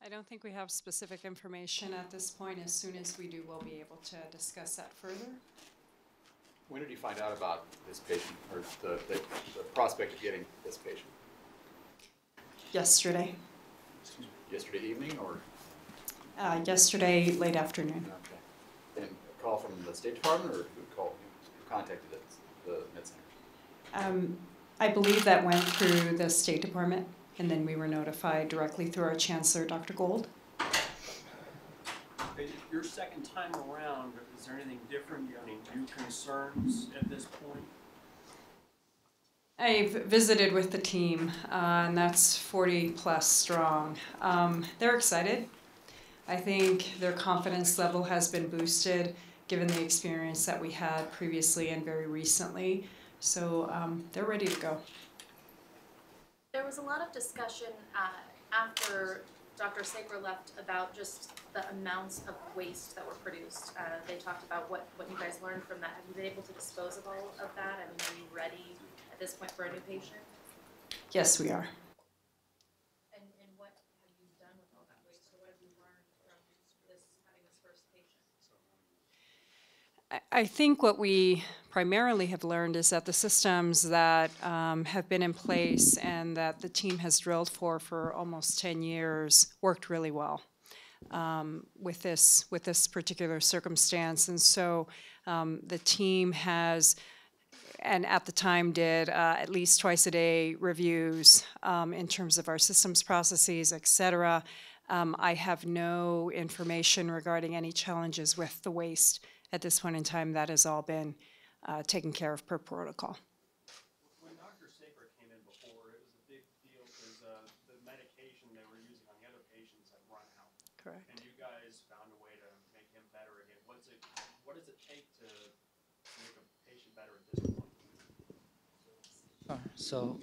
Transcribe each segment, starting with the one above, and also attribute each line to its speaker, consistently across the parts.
Speaker 1: I don't think we have specific information at this point. As soon as we do, we'll be able to discuss that further.
Speaker 2: When did you find out about this patient, or the prospect of getting this patient?
Speaker 1: Yesterday.
Speaker 2: Yesterday evening, or?
Speaker 1: Yesterday late afternoon.
Speaker 2: Okay. And a call from the State Department, or who contacted the Med Center?
Speaker 1: I believe that went through the State Department, and then we were notified directly through our Chancellor, Dr. Gold.
Speaker 3: Your second time around, is there anything different? Do you have any new concerns at this point?
Speaker 1: I've visited with the team, and that's 40 plus strong. They're excited. I think their confidence level has been boosted given the experience that we had previously and very recently. So they're ready to go.
Speaker 4: There was a lot of discussion after Dr. Saker left about just the amounts of waste that were produced. They talked about what you guys learned from that. Have you been able to dispose of all of that? I mean, are you ready at this point for a new patient?
Speaker 1: Yes, we are.
Speaker 4: And what have you done with all that waste? Or what have you learned from having this first patient?
Speaker 1: I think what we primarily have learned is that the systems that have been in place and that the team has drilled for almost 10 years worked really well with this particular circumstance. And so the team has, and at the time did, at least twice a day reviews in terms of our systems processes, et cetera. I have no information regarding any challenges with the waste at this point in time. That has all been taken care of per protocol.
Speaker 3: When Dr. Saker came in before, it was a big deal because the medication they were using on the other patients had run out.
Speaker 1: Correct.
Speaker 3: And you guys found a way to make him better again. What does it take to make a patient better at this point?
Speaker 5: So,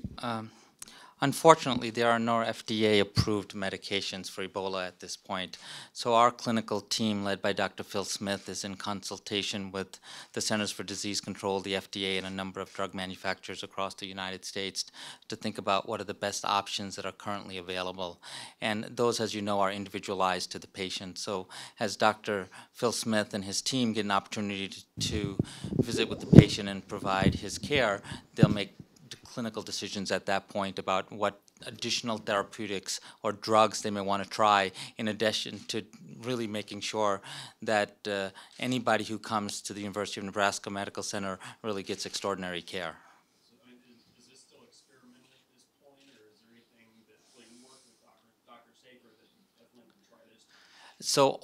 Speaker 5: unfortunately, there are no FDA-approved medications for Ebola at this point. So our clinical team, led by Dr. Phil Smith, is in consultation with the Centers for Disease Control, the FDA, and a number of drug manufacturers across the United States to think about what are the best options that are currently available. And those, as you know, are individualized to the patient. So as Dr. Phil Smith and his team get an opportunity to visit with the patient and provide his care, they'll make clinical decisions at that point about what additional therapeutics or drugs they may want to try, in addition to really making sure that anybody who comes to the University of Nebraska Medical Center really gets extraordinary care.
Speaker 3: So, I mean, is this still experimental at this point, or is there anything that, like, you work with Dr. Saker that you definitely would try this?
Speaker 5: So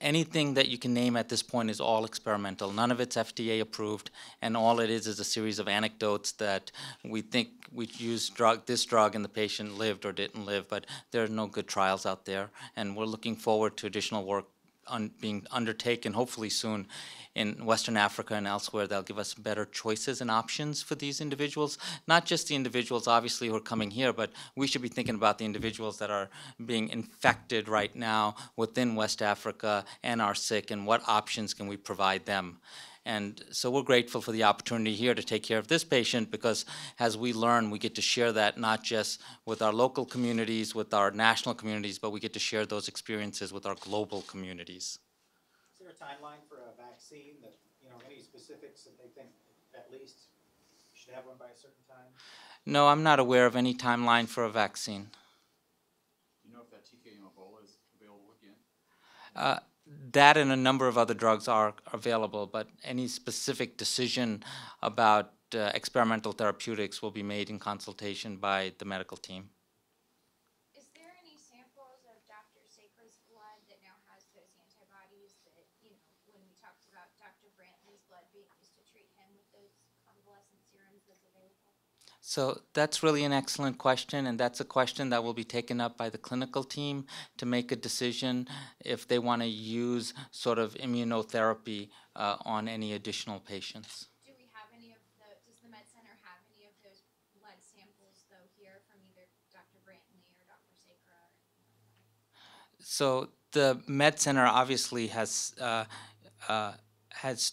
Speaker 5: anything that you can name at this point is all experimental. None of it's FDA approved, and all it is a series of anecdotes that we think we used this drug and the patient lived or didn't live, but there are no good trials out there, and we're looking forward to additional work being undertaken, hopefully soon, in Western Africa and elsewhere. They'll give us better choices and options for these individuals. Not just the individuals, obviously, who are coming here, but we should be thinking about the individuals that are being infected right now within West Africa and are sick, and what options can we provide them. And so we're grateful for the opportunity here to take care of this patient, because as we learn, we get to share that not just with our local communities, with our national communities, but we get to share those experiences with our global communities.
Speaker 6: Is there a timeline for a vaccine that, any specifics that they think at least should have one by a certain time?
Speaker 5: No, I'm not aware of any timeline for a vaccine.
Speaker 2: Do you know if that TK Ebola is available again?
Speaker 5: That and a number of other drugs are available, but any specific decision about experimental therapeutics will be made in consultation by the medical team.
Speaker 7: Is there any samples of Dr. Saker's blood that now has those antibodies that, when we talked about Dr. Brantley's blood being used to treat him with those convalescent serums that's available?
Speaker 5: So that's really an excellent question, and that's a question that will be taken up by the clinical team to make a decision if they want to use sort of immunotherapy on any additional patients.
Speaker 7: Do we have does the Med Center have any of those blood samples, though, here from either Dr. Brantley or Dr. Saker?
Speaker 5: So the Med Center obviously has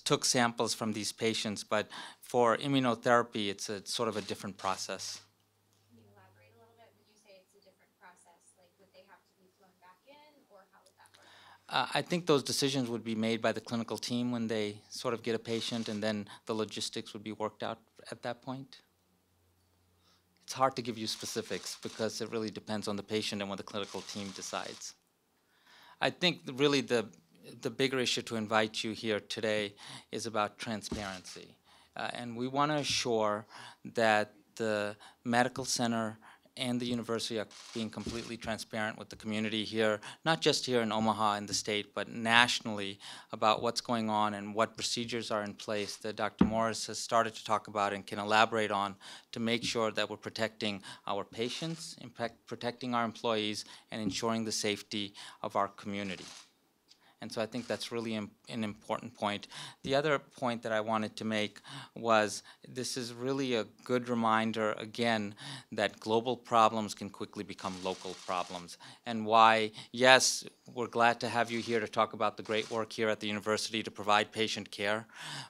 Speaker 5: took samples from these patients, but for immunotherapy, it's a sort of a different process.
Speaker 7: Can you elaborate a little bit when you say it's a different process? Like, would they have to be flown back
Speaker 5: I think those decisions would be made by the clinical team when they sort of get a patient, and then the logistics would be worked out at that point. It's hard to give you specifics because it really depends on the patient and what the clinical team decides. I think really the bigger issue to invite you here today is about transparency. And we want to assure that the medical center and the university are being completely transparent with the community here, not just here in Omaha in the state, but nationally about what's going on and what procedures are in place that Dr. Morris has started to talk about and can elaborate on to make sure that we're protecting our patients, protecting our employees, and ensuring the safety of our community. And so I think that's really an important point. The other point that I wanted to make was this is really a good reminder, again, that global problems can quickly become local problems. And why, yes, we're glad to have you here to talk about the great work here at the university to provide patient care,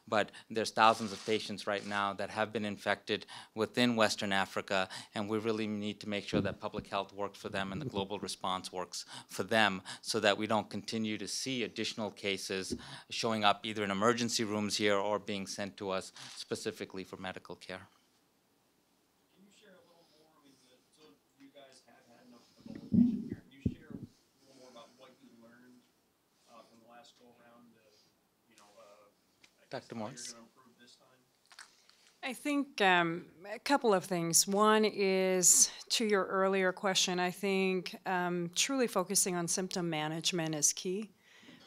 Speaker 5: but there's thousands of patients right now that have been infected within Western Africa, and we really need to make sure that public health works for them and the global response works for them so that we don't continue to see additional cases showing up either in emergency rooms here or being sent to us specifically for medical care.
Speaker 3: Can you share a little more? I mean, so you guys have had an Ebola patient here. Can you share a little more about what you learned from the last go around?
Speaker 5: Dr. Morris.
Speaker 3: You're going to improve this time?
Speaker 1: I think a couple of things. One is to your earlier question, I think truly focusing on symptom management is key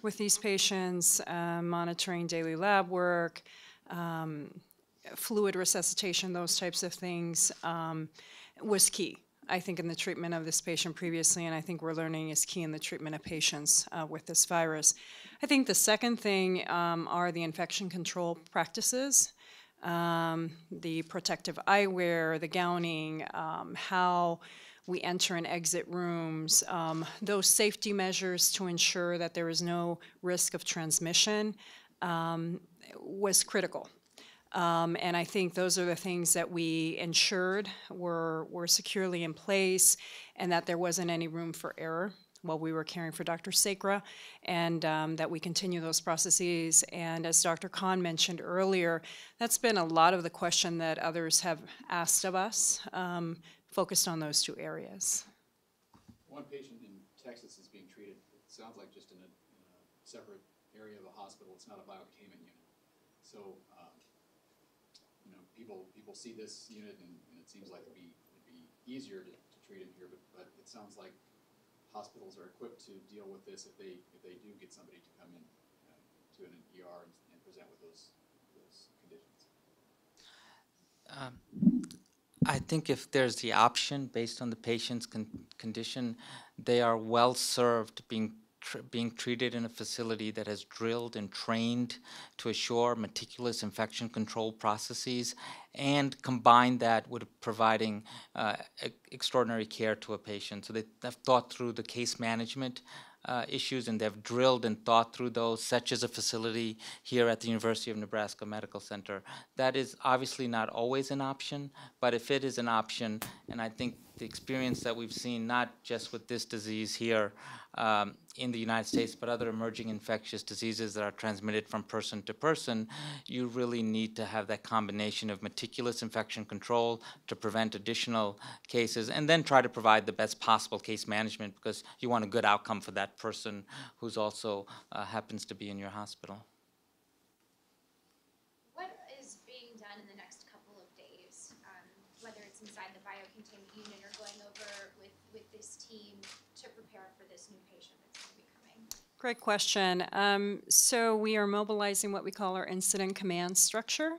Speaker 1: with these patients, monitoring daily lab work, fluid resuscitation, those types of things was key, I think, in the treatment of this patient previously, and I think we're learning is key in the treatment of patients with this virus. I think the second thing are the infection control practices. The protective eyewear, the gowning, how we enter and exit rooms, those safety measures to ensure that there is no risk of transmission was critical. And I think those are the things that we ensured were securely in place and that there wasn't any room for error while we were caring for Dr. Sacra, and that we continue those processes. And as Dr. Khan mentioned earlier, that's been a lot of the question that others have asked of us, focused on those two areas.
Speaker 2: One patient in Texas is being treated, it sounds like just in a separate area of a hospital. It's not a biocontainment unit. So, people see this unit and it seems like it'd be easier to treat in here, but it sounds like hospitals are equipped to deal with this if they do get somebody to come in to an ER and present with those conditions.
Speaker 5: I think if there's the option based on the patient's condition, they are well served being treated in a facility that has drilled and trained to assure meticulous infection control processes and combine that with providing extraordinary care to a patient. So they have thought through the case management issues, and they've drilled and thought through those, such as a facility here at the University of Nebraska Medical Center. That is obviously not always an option, but if it is an option, and I think the experience that we've seen, not just with this disease here in the United States, but other emerging infectious diseases that are transmitted from person to person, you really need to have that combination of meticulous infection control to prevent additional cases, and then try to provide the best possible case management because you want a good outcome for that person who's also happens to be in your hospital.
Speaker 7: What is being done in the next couple of days, whether it's inside the Biocontainment Unit or going over with this team to prepare for this new patient that's going to be coming?
Speaker 1: Great question. So we are mobilizing what we call our incident command structure,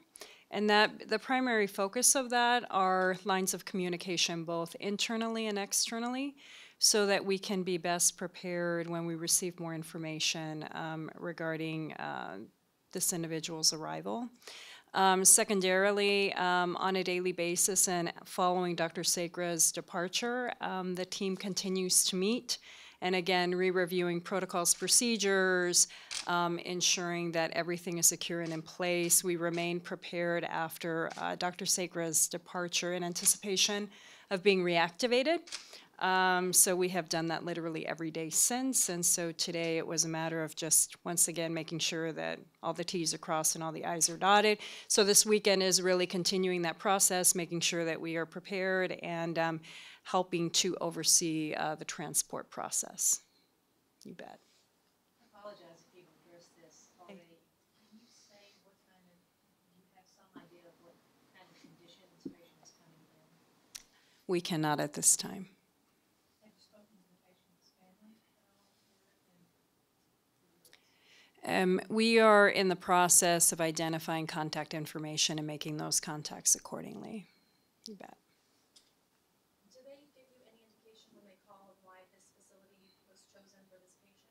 Speaker 1: and that the primary focus of that are lines of communication, both internally and externally, so that we can be best prepared when we receive more information regarding this individual's arrival. Secondarily, on a daily basis and following Dr. Sacra's departure, the team continues to meet and again, re-reviewing protocols, procedures, ensuring that everything is secure and in place. We remain prepared after Dr. Sacra's departure in anticipation of being reactivated. So we have done that literally every day since, and so today it was a matter of just, once again, making sure that all the T's are crossed and all the I's are dotted. So this weekend is really continuing that process, making sure that we are prepared and helping to oversee the transport process. You bet.
Speaker 8: I apologize if you've addressed this already. Can you say what kind of, do you have some idea of what kind of condition this patient is coming in?
Speaker 1: We cannot at this time.
Speaker 8: Have you spoken to the patient's family at all?
Speaker 1: We are in the process of identifying contact information and making those contacts accordingly. You bet.
Speaker 4: Do they give you any indication when they call of why this facility was chosen for this patient?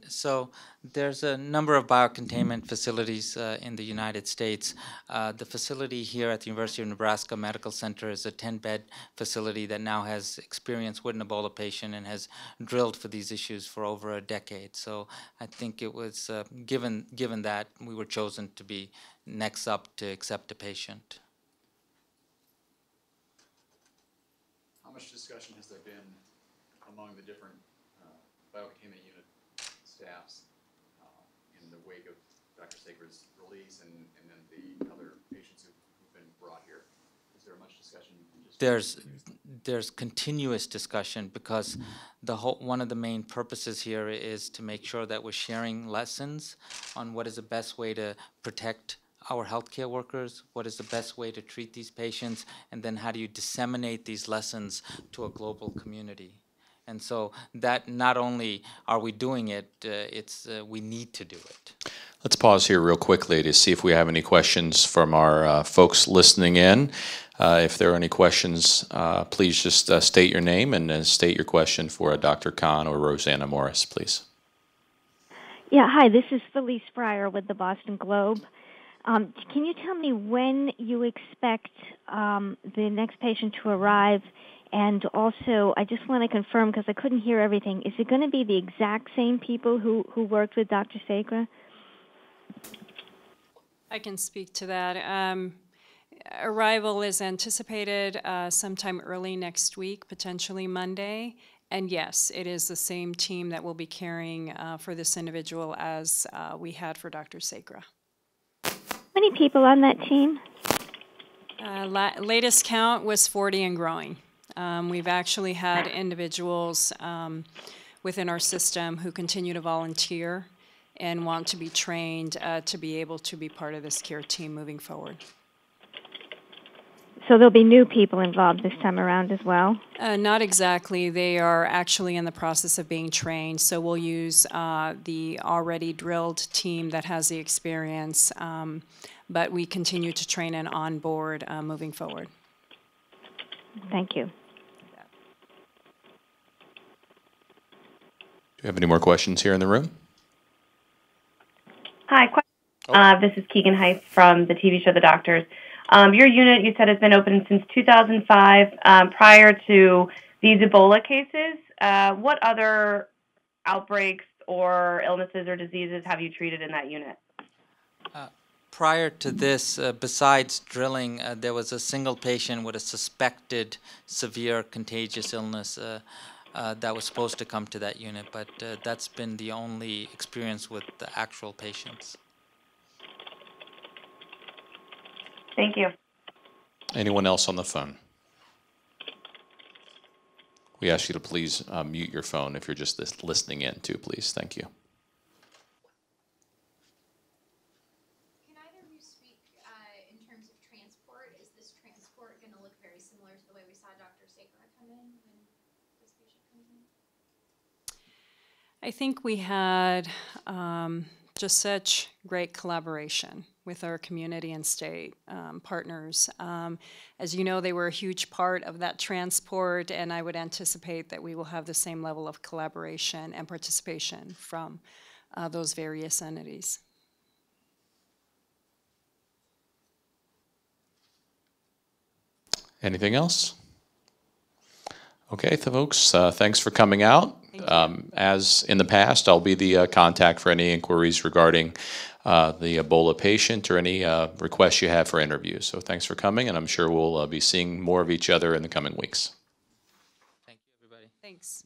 Speaker 5: So there's a number of biocontainment facilities in the United States. The facility here at the University of Nebraska Medical Center is a 10-bed facility that now has experience with an Ebola patient and has drilled for these issues for over a decade. So I think it was given that we were chosen to be next up to accept a patient.
Speaker 2: How much discussion has there been among the different biocontainment unit staffs in the wake of Dr. Sager's release and then the other patients who've been brought here? Is there much discussion?
Speaker 5: There's continuous discussion because one of the main purposes here is to make sure that we're sharing lessons on what is the best way to protect our healthcare workers, what is the best way to treat these patients, and then how do you disseminate these lessons to a global community. And so that not only are we doing it, we need to do it.
Speaker 9: Let's pause here real quickly to see if we have any questions from our folks listening in. If there are any questions, please just state your name and state your question for Dr. Khan or Rosanna Morris, please.
Speaker 10: Yeah, hi, this is Felice Fryer with the Boston Globe. Can you tell me when you expect the next patient to arrive? And also, I just want to confirm, because I couldn't hear everything, is it going to be the exact same people who worked with Dr. Sagra?
Speaker 1: I can speak to that. Arrival is anticipated sometime early next week, potentially Monday. And yes, it is the same team that will be caring for this individual as we had for Dr. Sagra.
Speaker 10: How many people on that team?
Speaker 1: Latest count was 40 and growing. We've actually had individuals within our system who continue to volunteer and want to be trained to be able to be part of this care team moving forward.
Speaker 10: So there'll be new people involved this time around as well?
Speaker 1: Not exactly. They are actually in the process of being trained. So we'll use the already drilled team that has the experience, but we continue to train and onboard moving forward.
Speaker 10: Thank you.
Speaker 9: Do you have any more questions here in the room?
Speaker 11: Hi, this is Keegan Heights from the TV show The Doctors. Your unit, you said, has been open since 2005. Prior to these Ebola cases, what other outbreaks or illnesses or diseases have you treated in that unit?
Speaker 5: Prior to this, besides drilling, there was a single patient with a suspected severe contagious illness that was supposed to come to that unit, but that's been the only experience with the actual patients.
Speaker 11: Thank you.
Speaker 9: Anyone else on the phone? We ask you to please mute your phone if you're just listening in too, please. Thank you.
Speaker 7: Can either of you speak in terms of transport? Is this transport going to look very similar to the way we saw Dr. Sagra come in when this patient comes in?
Speaker 1: I think we had just such great collaboration with our community and state partners. As you know, they were a huge part of that transport, and I would anticipate that we will have the same level of collaboration and participation from those various entities.
Speaker 9: Anything else? Okay, folks, thanks for coming out.
Speaker 1: Thank you.
Speaker 9: As in the past, I'll be the contact for any inquiries regarding the Ebola patient or any requests you have for interviews. So thanks for coming, and I'm sure we'll be seeing more of each other in the coming weeks.
Speaker 5: Thank you, everybody.
Speaker 1: Thanks.